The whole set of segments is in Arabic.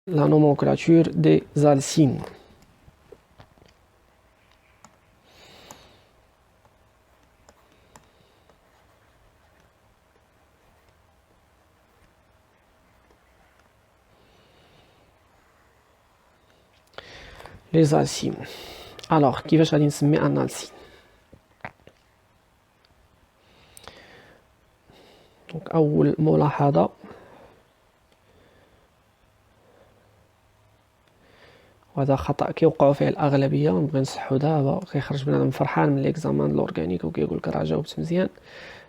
la nomenclature des alcynes. Les alcynes. Alors, كيفاش غادي نسمي ان alcyne؟ دونك اول ملاحظه وهذا خطا كيوقعوا فيه الاغلبيه ونبغي نصحو دابا. كيخرج بنادم فرحان من ليكزامان الاورغانيك وكيقول لك راه جاوبت مزيان،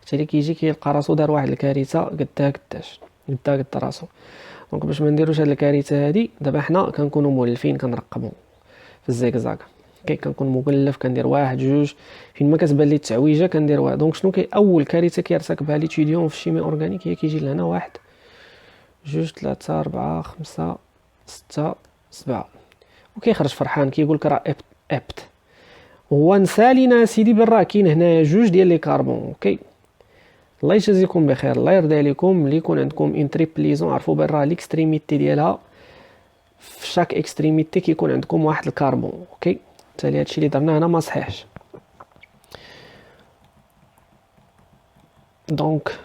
حتى اللي كيجي كيلقى راسو دار واحد الكارثه قداش قد راسو. دونك باش ما نديروش هاد الكارثه هادي، دابا حنا كنكونوا مولفين كنرقموا في الزيكزاك. كنكون مكلف كندير واحد جوج، فين ما كتبان لي التعويجه كندير واحد. دونك شنو اول كارثه كيرتكبها ليتيديون في الشيمي اورغانيك هي كيجي لهنا واحد جوج ثلاثة أربعة خمسة ستة سبعة وكيخرج فرحان كيقول لك راه ابت. هو نسى لينا سيدي بان راه كاين هنايا جوج ديال لي كاربون. اوكي، الله يجازيكم بخير، الله يرضي عليكم. ملي يكون عندكم ان تريبليزون عرفوا بان راه ليكستريميتي ديالها في شاك اكستريميتي كيكون عندكم واحد الكربون. اوكي، بالتالي هادشي اللي درنا هنا ما صحيحش. دونك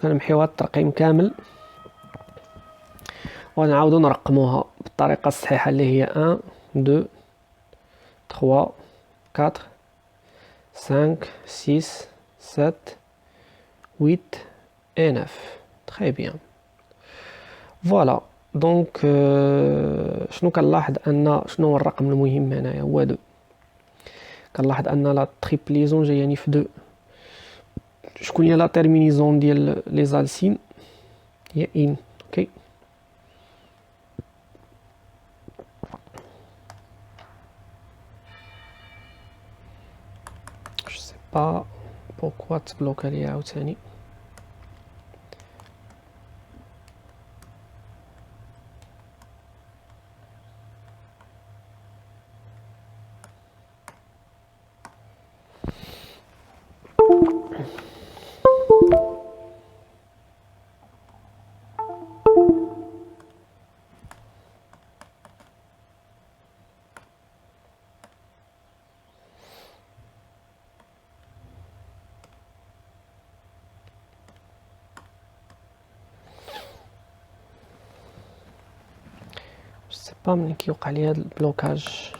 غنمحيو هاد الترقيم كامل ونعاودو نرقموها بالطريقه الصحيحه اللي هي 1 2 3 4 5 6 7 8 et 9. très bien. فوالا. دونك شنو كنلاحظ ان شنو هو الرقم المهم هنايا هو 2. كنلاحظ ان لا تريبليزون جاياني في 2. شكون هي لا تيرمينيزون ديال لي زالسين؟ هي ان. اوكي، je sais pas pourquoi تبلوكا ليا عاوتاني. je sais pas ملي كيوقع لي هاد البلوكاج.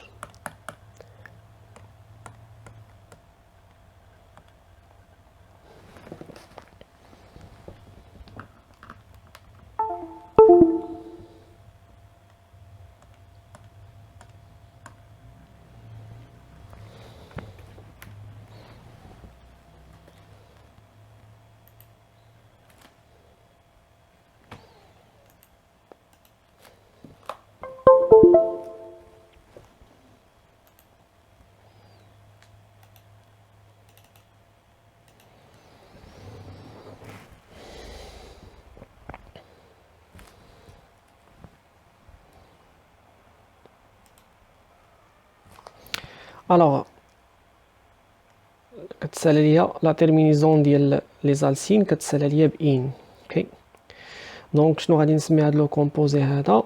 الوغ كتسالى ليا لا تيرمينيزون ديال لي زالسين كتسالى ليا بان. اوكي، دونك شنو غادي نسمي هاد لو كومبوزي هذا؟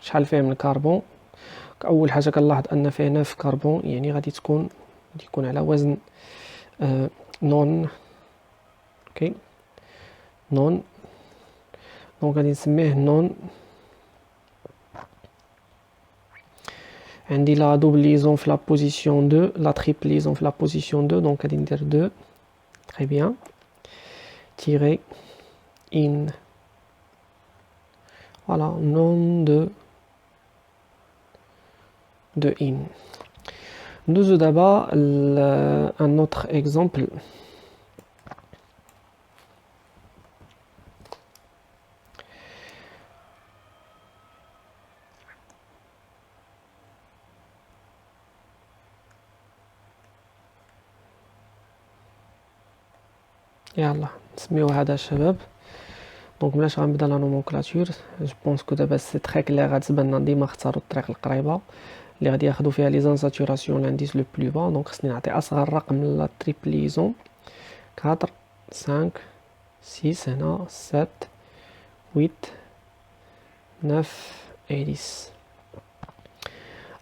شحال فيه من الكربون؟ اول حاجه كنلاحظ ان فيه 9 كربون، يعني غادي يكون على وزن نون. اوكي، نون. دونك غادي نسميه نون. عندي لا دوبل ليزون في لا بوزيسيون 2، لا تريبل ليزون في لا بوزيسيون 2، دونك غادي ندير 2. très bien. tirer in. voilà, non de in. Nous d'abord un autre exemple. يلا نسميو هذا الشباب. دونك ملاش غنبدا لا نومونكلاتور، جو بونس كو دابا سي تري كلير غتبان لنا ديما اختاروا الطريق القريبه اللي غادي ياخدو فيها لي زانساتوراسيون لانديس لو بلو با. دونك خصني نعطي اصغر رقم لا تريبليزون 4 5 6 هنا 7 8 9 et 10.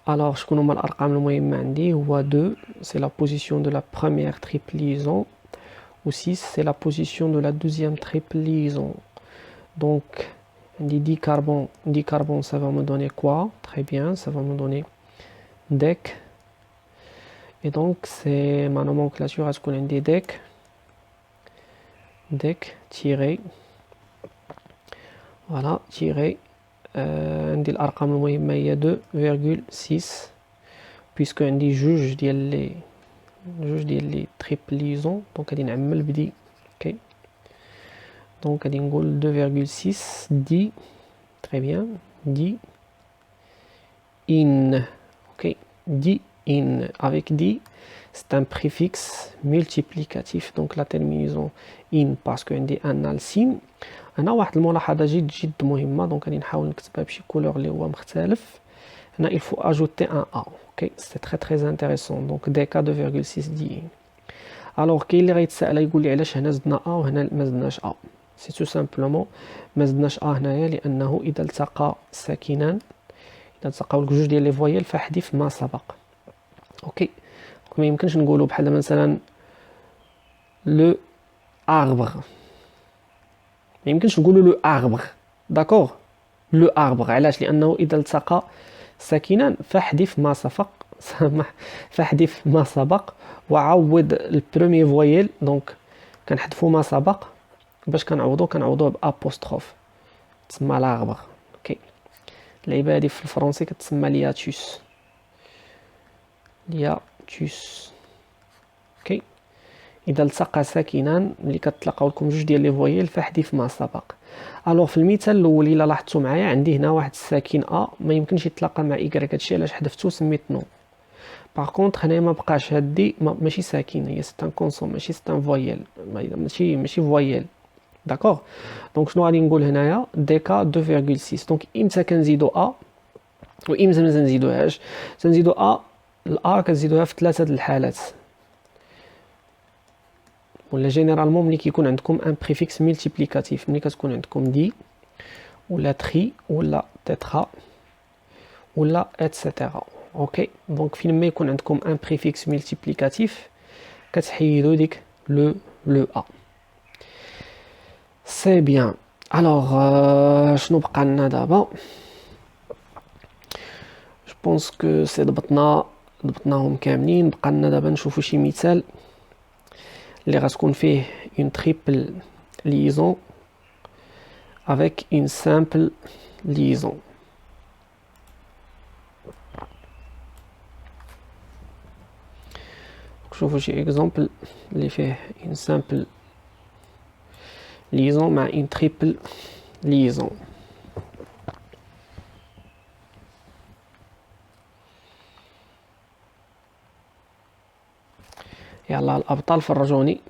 Alors شكون هما الارقام المهمه عندي؟ هو 2 c'est la position de la première triple liaison, ou 6 c'est la position de la deuxième triple liaison. Donc on dit 10 carbone, ça va me donner quoi? Très bien, ça va me donner dec. Et donc c'est ma nomenclature à ce qu'on dit dec tiré, voilà tiré عندي الارقام المهمه هي 2,6 puisque عندي جوج ديال لي تريبليزون. دونك غادي نعمل بدي اوكي. دونك غادي نقول 2,6 دي très bien دي in. ok دي in avec دي c'est un préfixe multiplicatif. donc la terminaison in parce que عندي ان السين. هنا واحد الملاحظه جد مهمه. دونك غادي نحاول نكتبها بشي كولور اللي هو مختلف. هنا il faut ajouter un a. ok c'est très intéressant. donc dk 2,6 دي. alors كاين اللي غيتسائل يقول لي علاش هنا زدنا a وهنا ما زدناش a. سي تو سامبلومون ما زدناش a هنايا لانه اذا التقى ساكنان، اذا تلقاو لك جوج ديال لي فويل فاحذف ما سبق. اوكي ما يمكنش نقولوا بحال مثلا لو arbre، ما يمكنش نقولوا لو arbre داكوغ. لو arbre علاش؟ لانه اذا التقى ساكنان فاحذف ما سبق فاحذف ما سبق وعوض البروميي فويل. دونك كنحذفوا ما سبق باش كنعوضوه بابوستروف تسمى l'arbre. اوكي اللعيبه هذه في الفرنسي كتسمى لياتوس. اوكي اذا التقى ساكنان ملي كتلاقاو لكم جوج ديال لي فويل فاحذف ما سبق. الوغ في المثال الاول الا لاحظتوا معايا عندي هنا واحد الساكن ا ما يمكنش يتلاقى مع ايكغيك، هادشي علاش حذفتو سميت نو. باغ كونطخ هنايا ما بقاش هادي ماشي ساكن، هي سي ان كونسون ماشي سي ان فويل، ماشي فويل داكوغ. دونك شنو غادي نقول هنايا؟ ديكا 2,6. دونك امتى كنزيدو ا وامتى ما تنزيدوهاش؟ تنزيدو ا الا كتزيدوها في ثلاثه د الحالات، ولا جينيرالمون ملي كيكون عندكم ان بريفيكس ملتيبليكاتيف، ملي كتكون عندكم دي ولا تري ولا تترا ولا اتسيتيرا. اوكي دونك فين ما يكون عندكم ان بريفيكس ملتيبليكاتيف كتحيدوا ديك لو ا. سي بيان. الوغ شنو بقى لنا دابا؟ جو بونس كو سي ضبطناهم كاملين. بقى لنا دابا نشوفوا شي مثال اللي غتكون فيه une triple liaison avec une simple liaison. شوفوا شي اكزامبل اللي فيه une simple liaison مع une triple liaison. يلا الابطال فرجوني.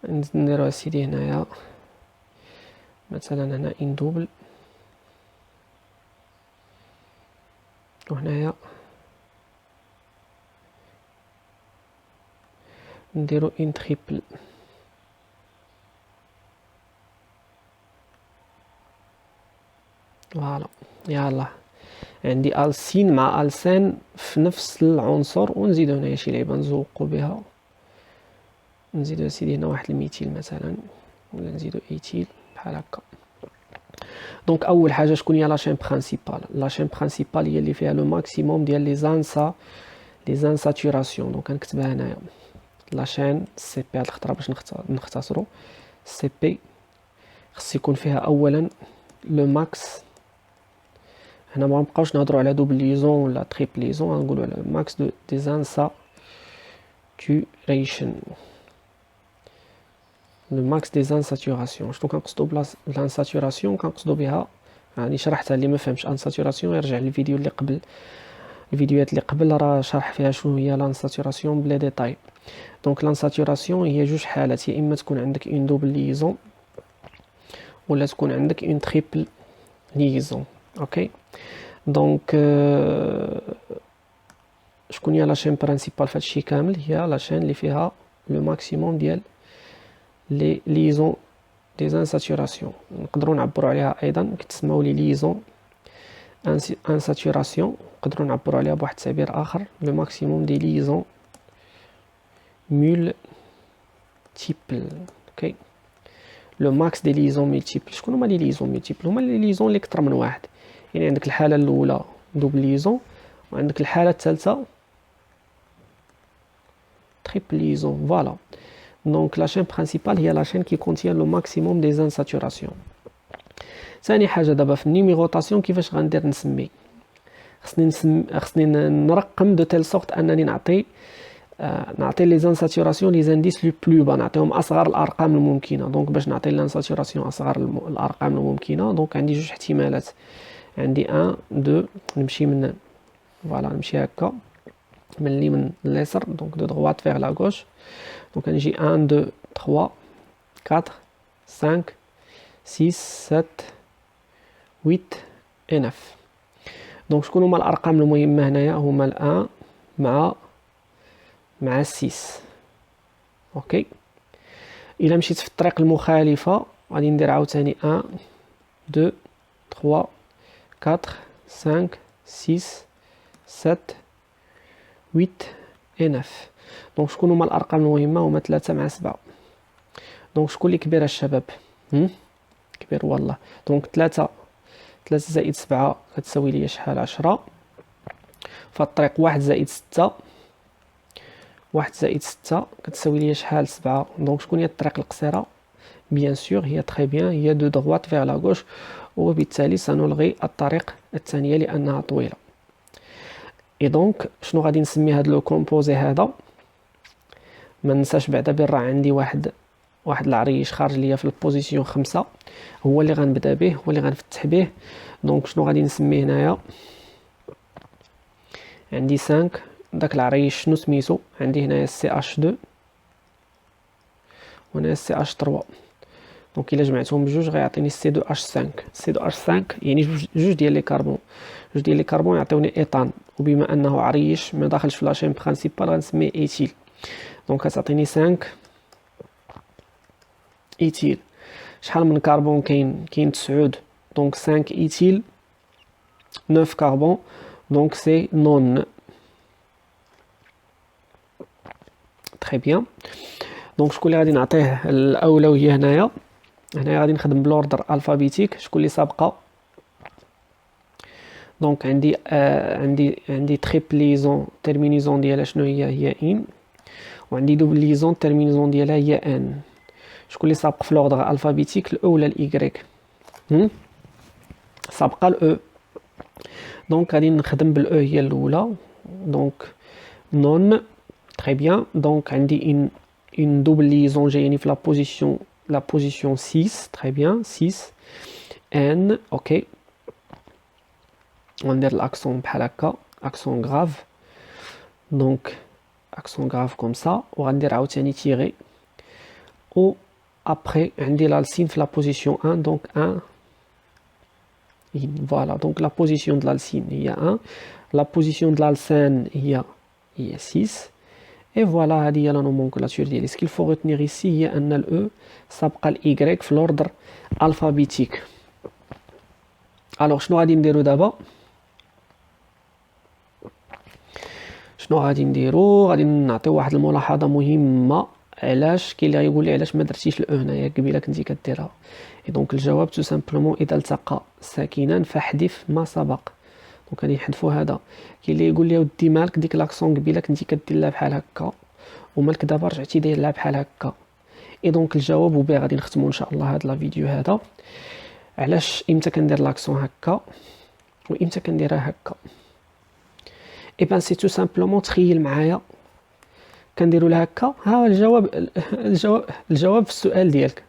نديرو اسيدي هنايا مثلا هنا ان دوبل، وهنايا نديرو ان تريبل. فوالا يلا عندي السين مع السين في نفس العنصر، ونزيدو هنايا شي لعبه نزوقو بها. نزيدو سيدي هنا واحد الميتيل مثلا، ولا نزيدو ايتيل بحال هكا. دونك اول حاجه شكون هي لاشين برينسيبال؟ لاشين برينسيبال هي اللي فيها لو ماكسيموم ديال لي زانساتوراسيون. دونك كنكتبها هنايا لاشين سي بي، هاد الخطره باش نختصرو سي بي خص يكون فيها اولا لو ماكس. هنا ما نبقاوش نهضروا على دوبل ليزون ولا تريبل ليزون، غنقولوا على ماكس دو ديزانساتوريشن. لو ماكس دي زانساتوراسيون. شنو كنقصدوا بالانساتوراسيون؟ كنقصدوا بها يعني شرحتها اللي ما فهمش انساتوراسيون يرجع للفيديو اللي قبل الفيديوهات اللي قبل راه شرح فيها شنو هي لانساتوراسيون بلي ديتاي. دونك لانساتوراسيون هي جوج حالات، يا اما تكون عندك اون دوبل ليزون ولا تكون عندك اون تريبل ليزون. اوكي دونك شكون هي لاشين برينسيبال فهادشي كامل؟ هي لاشين اللي فيها لو ماكسيموم ديال لي ليزون دي انساتوراسيون، نقدروا نعبروا عليها ايضا كتسموا لي ليزون انساتوراسيون، نقدروا نعبروا عليها بواحد التعبير اخر لو ماكسيموم دي ليزون مولتيبل. اوكي لو ماكس دي ليزون مولتيبل. شكون هما لي ليزون مولتيبل؟ هما لي ليزون اللي اكثر من واحد، يعني عندك الحاله الاولى دوبل ليزون وعندك الحاله الثالثه تريبل ليزون. فوالا دونك لا شين برينسيبال هي لا شين كي كونتيان لو ماكسيموم دي انساتوراسيون. ثاني حاجه دابا في النيميروطاسيون كيفاش غندير نسمي؟ خصني نرقم دو تيل سورت انني نعطي لي زانساتوراسيون لي زانديس لو بلو با، نعطيهم اصغر الارقام الممكنه. دونك باش نعطي لانساتوراسيون اصغر الارقام الممكنه، دونك عندي جوج احتمالات، عندي 1 2 نمشي من فوالا نمشي هكا من اليمين لليسار، دونك دو droite vers la gauche. دونك نجي 1 2 3 4 5 6 7 8 et 9. دونك شكون هما الارقام المهمه هنايا؟ هما ال1 مع 6. اوكي الا مشيت في الطريق المخالفه غادي ندير عاوتاني 1 2 3 4 5 6 7 8 et 9. دونك شكون هما الارقام المهمه؟ هما 3 مع 7. دونك شكون اللي كبير الشباب؟ كبير والله. دونك 3 زائد 7 كتساوي لي شحال؟ 10. فالطريق 1 زائد 6 كتساوي لي شحال؟ 7. دونك شكون هي الطريق القصيره؟ بيان سور هي تري بيان هي دو droite vers la gauche، وبالتالي سنلغي الطريق الثانيه لانها طويله. اي دونك شنو غادي نسمي هذا لو كومبوزي هذا؟ ما ننساش بعدا بين راه عندي واحد العريش خارج ليا في البوزيسيون 5 هو اللي غنبدا به، هو اللي غنفتح به. دونك شنو غادي نسميه هنايا؟ عندي 5 داك العريش شنو سميتو؟ عندي هنايا سي اش 2 وهنا سي اش 3. دونك الا جمعتهم بجوج غيعطيني سي 2 اش 5. سي 2 اش 5 يعني جوج ديال لي كربون يعطيوني ايطان، وبما انه عريش ما داخلش في لاشين برينسيبال غنسميه ايتيل. دونك كتعطيني 5 ايتيل. شحال من كربون كاين 9. دونك 5 ايتيل 9 كربون، دونك سي نون. تري بيان. دونك شكون اللي غادي نعطيه الاولويه هنايا غادي نخدم بلوردر الفابيتيك. شكون اللي سابقه؟ دونك عندي تريبليزون تيرمينيزون ديالها شنو هي ان، وعندي دوبليزون تيرمينيزون ديالها هي ان. شكون اللي سابق في لوردر الفابيتيك؟ الاو ولا الايغريك؟ سابقه الاو. دونك غادي نخدم بالاو هي الاولى. دونك نون. تري بيان. دونك عندي une double liaison جاياني في la position 6. très bien 6 n. ok وندير الاكسون بحال هكا اكسون غراف. دونك اكسون غراف كوم سا، وغندير عاوتاني تيغي، و ابري عندي لالسين في لا بوزيسيون 1. دونك 1 فوالا. دونك لا بوزيسيون د لالسين هي 1، لا بوزيسيون د لالسان هي 6. Et voilà, هذه هي la nomenclature ديالي. Ce qu'il faut retenir ici هي أن ال E سابقة ال Y في l'ordre alphabétique. Alors شنو غادي نديرو دابا؟ غادي نعطيو واحد الملاحظة مهمة. علاش كاين اللي غيقول لي علاش ما درتيش ال E هنايا قبيله كنتي كديرها؟ et donc الجواب tout simplement إذا التقى ساكنان فاحذف ما سبق. دونك غادي نحذفو هذا. كاين اللي يقول لي ودي مالك ديك لاكسون قبيله كنتي كدير لها بحال هكا ومالك دابا رجعتي داير لها بحال هكا. اي دونك الجواب وبيه غادي نختمو ان شاء الله هذا لا فيديو هذا. علاش امتى كندير لاكسون هكا وامتى كنديرها هكا؟ اي بان سي تو سامبلومون تخيل معايا كنديروا لها هكا. ها هو الجواب في السؤال ديالك.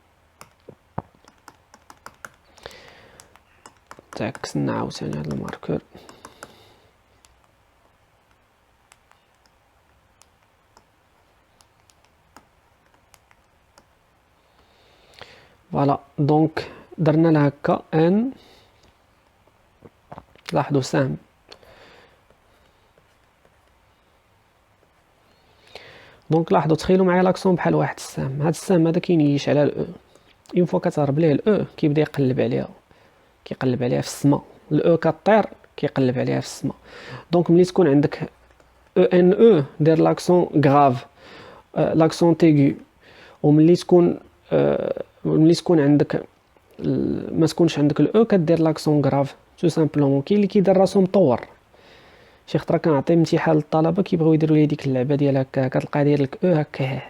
تعكسنا عاوتاني هذا الماركور. فوالا. دونك درنا لها هكا ان، لاحظوا سهم. دونك لاحظوا تخيلوا معايا لاكسون بحال واحد السهم، هاد السهم هذا كينيش على الاو، اون فوا كتهرب ليه الاو كيبدا يقلب عليها، كيقلب عليها في السماء. الاو كطير كيقلب عليها في السماء. دونك ملي تكون عندك او ان او دير لاكسون غراف، لاكسون تيغو. وملي تكون ملي تكون عندك ما تكونش عندك الاو كدير لاكسون غراف تو سامبلومون. كاين اللي كيدير راسو مطور. شي خطره كنعطي امتحان للطلبه كيبغيو يديروا لي ديك اللعبه ديال هكا، كتلقى داير لك او هكا،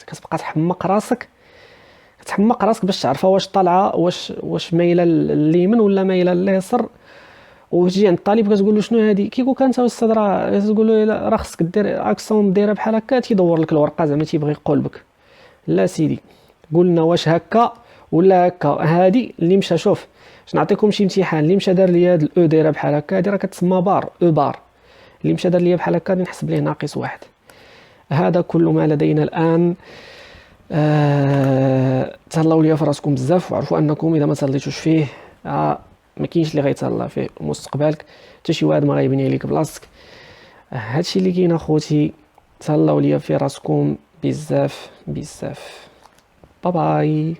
كتبقى تحمق راسك، تحمق راسك باش تعرفها واش طالعه، واش مايله لليمين ولا مايله لليسر. وتجي عند الطالب كتقول له شنو هادي، كيقول لك انت استاذ راه تقول له راه خصك دير اكسون دايره بحال هكا، تيدور لك الورقه زعما تيبغي يقولبك. لا سيدي، قلنا واش هكا ولا هكا. هادي اللي مشى، شوف باش نعطيكم شي امتحان، اللي مشى دار لي هاد الاو دايره بحال هكا، هادي راه كتسمى بار، او بار. اللي مشى دار لي بحال هكا نحسب ليه ناقص واحد. هذا كل ما لدينا الان. تهلاو ليا في راسكم بزاف، وعرفوا انكم اذا ما تهليتوش فيه ما كاينش اللي غيتهلا فيه مستقبلك، حتى شي واحد ما غيبني عليك بلاصتك. هادشي اللي كاين اخوتي. تهلاو ليا في راسكم بزاف بزاف. باي باي.